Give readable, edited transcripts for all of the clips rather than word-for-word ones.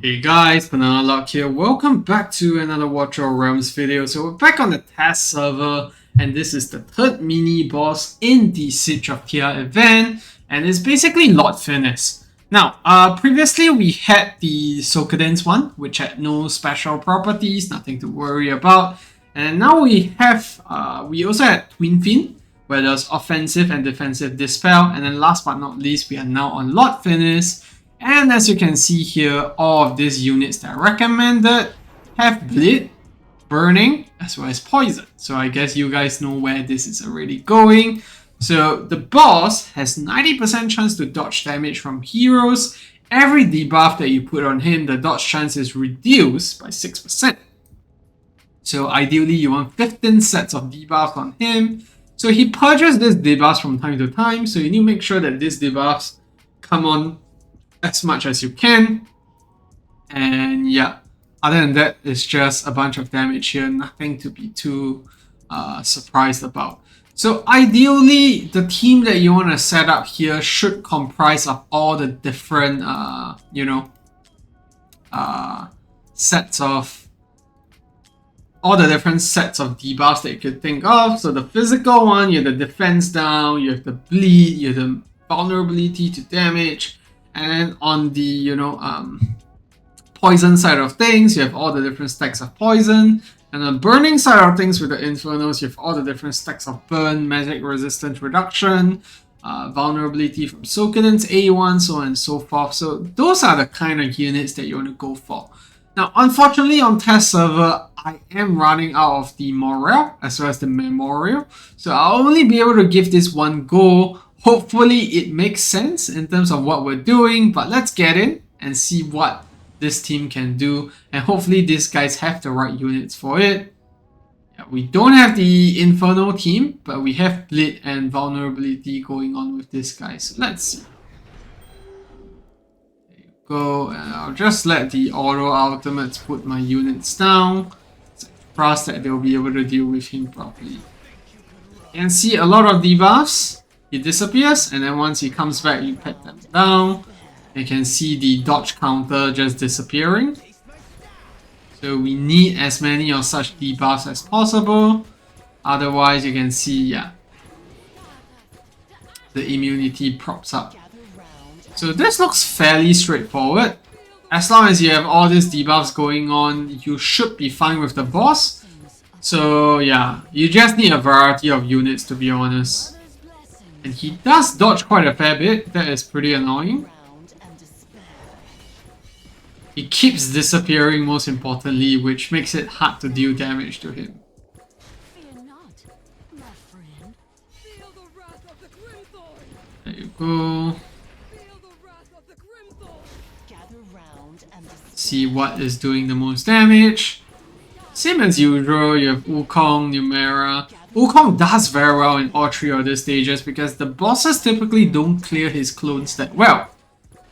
Hey guys, Banana Lock here. Welcome back to another Watch Your Realms video. So we're back on the test server, and this is the third mini boss in the Siege of Kia event, and it's basically Lord Finis. Now, previously we had the Sokadin's one, which had no special properties, nothing to worry about, and now we have, we also had Twin Fin, where there's offensive and defensive dispel, and then last but not least, we are now on Lord Finis. And as you can see here, all of these units that are recommended have bleed, burning, as well as poison. So I guess you guys know where this is already going. So the boss has 90% chance to dodge damage from heroes. Every debuff that you put on him, the dodge chance is reduced by 6%. So ideally you want 15 sets of debuffs on him. So he purges these debuffs from time to time. So you need to make sure that these debuffs come on as much as you can, and yeah, other than that, it's just a bunch of damage here, nothing to be too surprised about. So ideally, the team that you want to set up here should comprise of all the different sets of debuffs that you could think of. So the physical one, you have the defense down, you have the bleed, you have the vulnerability to damage. And then on the, poison side of things, you have all the different stacks of poison. And on the burning side of things with the Infernos, you have all the different stacks of burn, magic resistance reduction, vulnerability from Sokadin's A1, so on and so forth. So those are the kind of units that you want to go for. Now, unfortunately, on test server, I am running out of the morale as well as the memorial. So I'll only be able to give this one go. Hopefully it makes sense in terms of what we're doing, but let's get in and see what this team can do, and hopefully these guys have the right units for it. Yeah, we don't have the Inferno team, but we have Bleed and Vulnerability going on with this guy, so let's see. There you go, and I'll just let the auto ultimates put my units down. Trust that they'll be able to deal with him properly. You can see a lot of debuffs. He disappears, and then once he comes back, you pet them down. You can see the dodge counter just disappearing. So we need as many of such debuffs as possible. Otherwise, you can see, yeah, the immunity props up. So this looks fairly straightforward. As long as you have all these debuffs going on, you should be fine with the boss. So yeah, you just need a variety of units, to be honest. And he does dodge quite a fair bit, that is pretty annoying. He keeps disappearing, most importantly, which makes it hard to deal damage to him. There you go. See what is doing the most damage. Same as usual, you have Wukong, Numera. Wukong does very well in all three of these stages because the bosses typically don't clear his clones that well.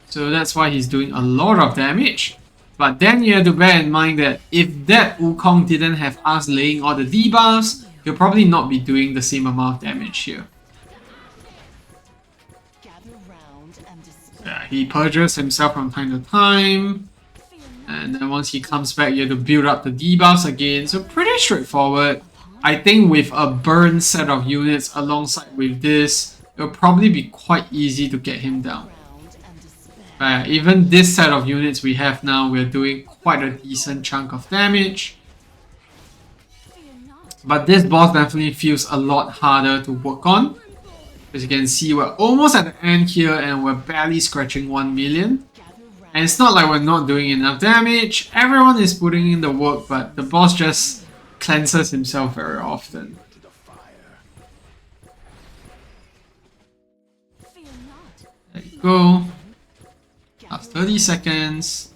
So that's why he's doing a lot of damage. But then you have to bear in mind that if that Wukong didn't have us laying all the debuffs, he'll probably not be doing the same amount of damage here. Yeah, he purges himself from time to time. And then once he comes back, you have to build up the debuffs again. So pretty straightforward. I think with a burn set of units alongside with this, it'll probably be quite easy to get him down. Even this set of units we have now, we're doing quite a decent chunk of damage. But this boss definitely feels a lot harder to work on. As you can see, we're almost at the end here and we're barely scratching 1 million. And it's not like we're not doing enough damage. Everyone is putting in the work, but the boss just cleanses himself very often. There you go. Last 30 seconds.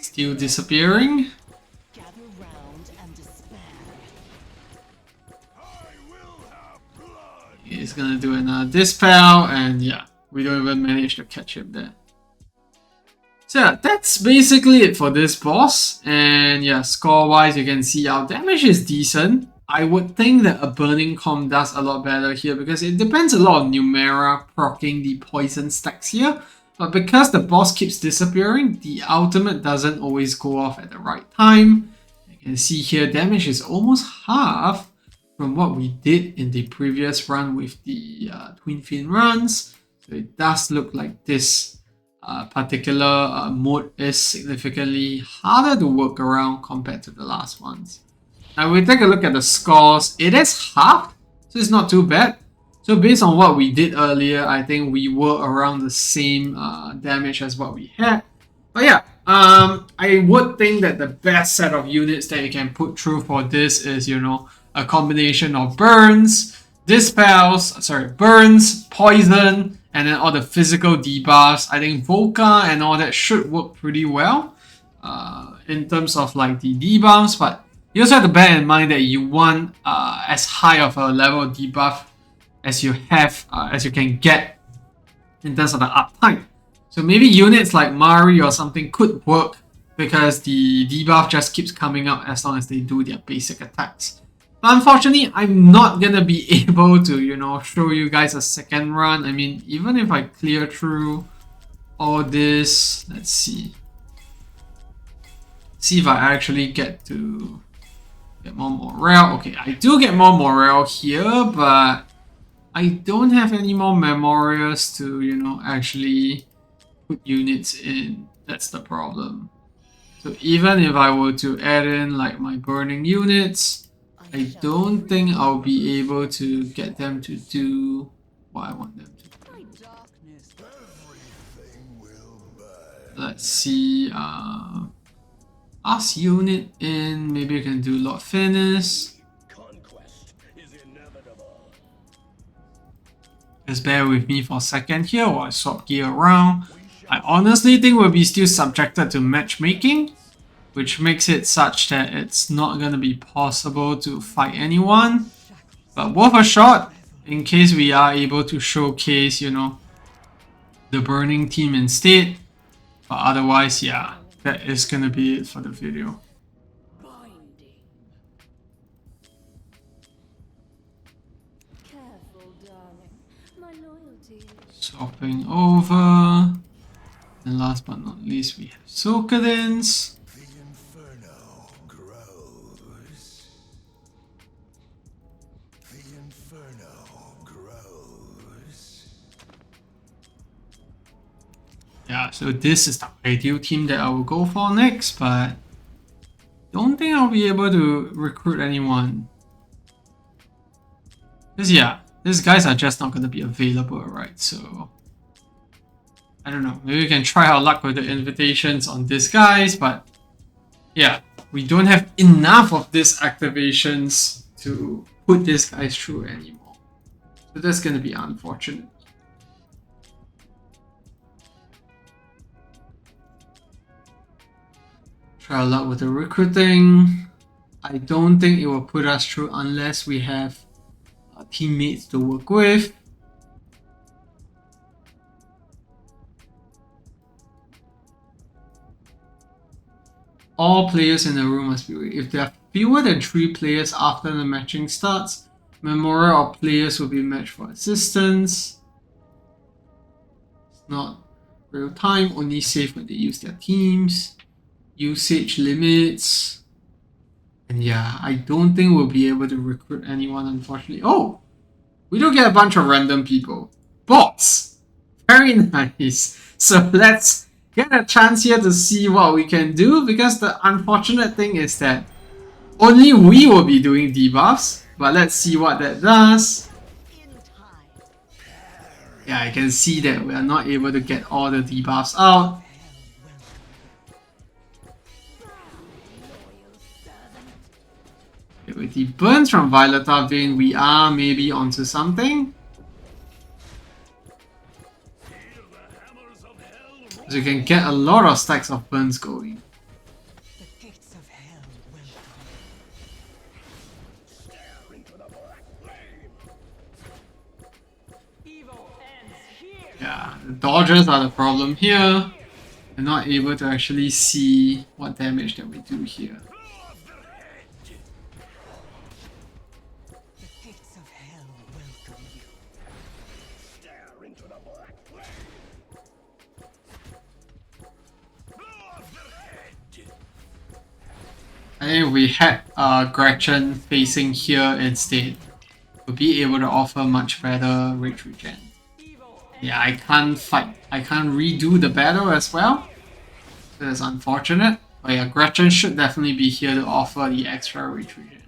Still disappearing. He's gonna do another dispel, and yeah, we don't even manage to catch him there. So yeah, that's basically it for this boss. And yeah, score wise, you can see our damage is decent. I would think that a Burning Comb does a lot better here because it depends a lot on Numera proccing the poison stacks here. But because the boss keeps disappearing, the ultimate doesn't always go off at the right time. You can see here damage is almost half from what we did in the previous run with the Twin Fin runs. So it does look like this particular mode is significantly harder to work around compared to the last ones. Now we take a look at the scores. It is half, so it's not too bad. So based on what we did earlier, I think we were around the same damage as what we had. But yeah, I would think that the best set of units that you can put through for this is, you know, a combination of burns, burns, poison, and then all the physical debuffs. I think Volca and all that should work pretty well in terms of like the debuffs, but you also have to bear in mind that you want as high of a level of debuff as you have, as you can get in terms of the uptime. So maybe units like Mari or something could work because the debuff just keeps coming up as long as they do their basic attacks. But unfortunately, I'm not gonna be able to, you know, show you guys a second run. I mean, even if I clear through all this, let's see. See if I actually get to get more morale. Okay, I do get more morale here, but I don't have any more memorials to, you know, actually put units in. That's the problem. So even if I were to add in like my burning units, I don't think I'll be able to get them to do what I want them to do. Let's see, ask unit in, maybe you can do Lord Finis. Just bear with me for a second here while I swap gear around. I honestly think we'll be still subjected to matchmaking, which makes it such that it's not going to be possible to fight anyone. But worth a shot in case we are able to showcase, you know, the burning team instead. But otherwise, yeah, that is going to be it for the video. Swapping over. And last but not least, we have Sokadins. Yeah, so this is the ideal team that I will go for next, but don't think I'll be able to recruit anyone. Because yeah, these guys are just not going to be available, right? So I don't know, maybe we can try our luck with the invitations on these guys, but yeah, we don't have enough of these activations to put these guys through anymore. So that's going to be unfortunate. Try our luck with the recruiting. I don't think it will put us through unless we have teammates to work with. All players in the room must be ready. If there are fewer than 3 players after the matching starts, memorial or players will be matched for assistance. It's not real time, only safe when they use their teams. Usage limits. And yeah, I don't think we'll be able to recruit anyone, unfortunately. Oh! We do get a bunch of random people. Bots! Very nice. So let's get a chance here to see what we can do, because the unfortunate thing is that only we will be doing debuffs. But let's see what that does. Yeah, I can see that we are not able to get all the debuffs out. With the burns from Violeta Vein, we are maybe onto something. So you can get a lot of stacks of burns going. Yeah, the dodges are the problem here. We're not able to actually see what damage that we do here. I think we had Gretchen facing here instead, we'll be able to offer much better rage regen. Yeah, I can't fight. I can't redo the battle as well. That's unfortunate. But yeah, Gretchen should definitely be here to offer the extra rage regen.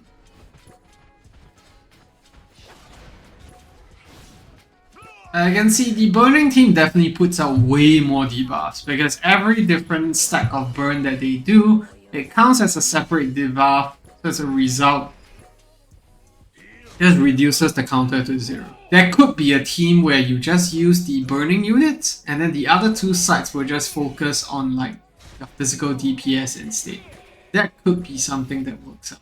I can see the burning team definitely puts out way more debuffs because every different stack of burn that they do, it counts as a separate debuff. So as a result, just reduces the counter to 0. There could be a team where you just use the burning units and then the other two sides will just focus on like the physical DPS instead. That could be something that works out.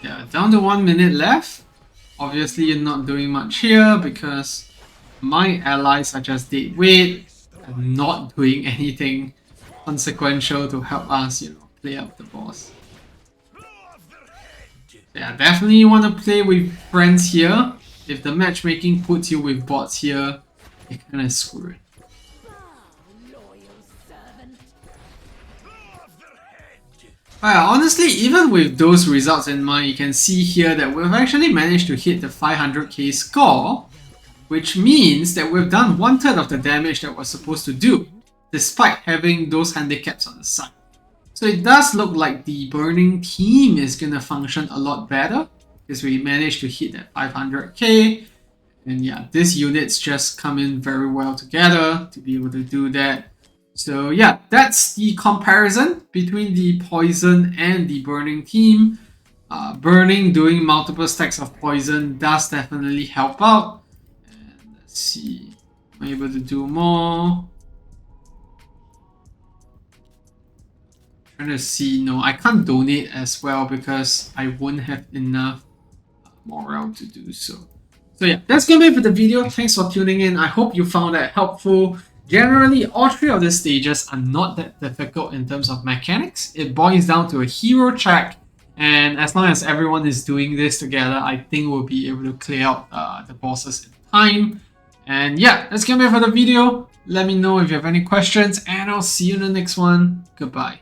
Yeah, down to 1 minute left. Obviously you're not doing much here because my allies are just dead weight and not doing anything consequential to help us, play out the boss. Yeah, definitely you want to play with friends here. If the matchmaking puts you with bots here, you're kinda screwed. Honestly, even with those results in mind, you can see here that we've actually managed to hit the 500k score, which means that we've done 1/3 of the damage that we're supposed to do, despite having those handicaps on the side. So it does look like the burning team is gonna function a lot better, because we managed to hit that 500k, and yeah, these units just come in very well together to be able to do that. So yeah, that's the comparison between the poison and the burning team. Burning doing multiple stacks of poison does definitely help out. And let's see, am I able to do more? Trying to see, no, I can't donate as well because I won't have enough morale to do so. So yeah, that's gonna be it for the video. Thanks for tuning in. I hope you found that helpful. Generally, all 3 of the stages are not that difficult in terms of mechanics. It boils down to a hero check, and as long as everyone is doing this together, I think we'll be able to clear out the bosses in time. And yeah, that's gonna be it for the video. Let me know if you have any questions, and I'll see you in the next one. Goodbye.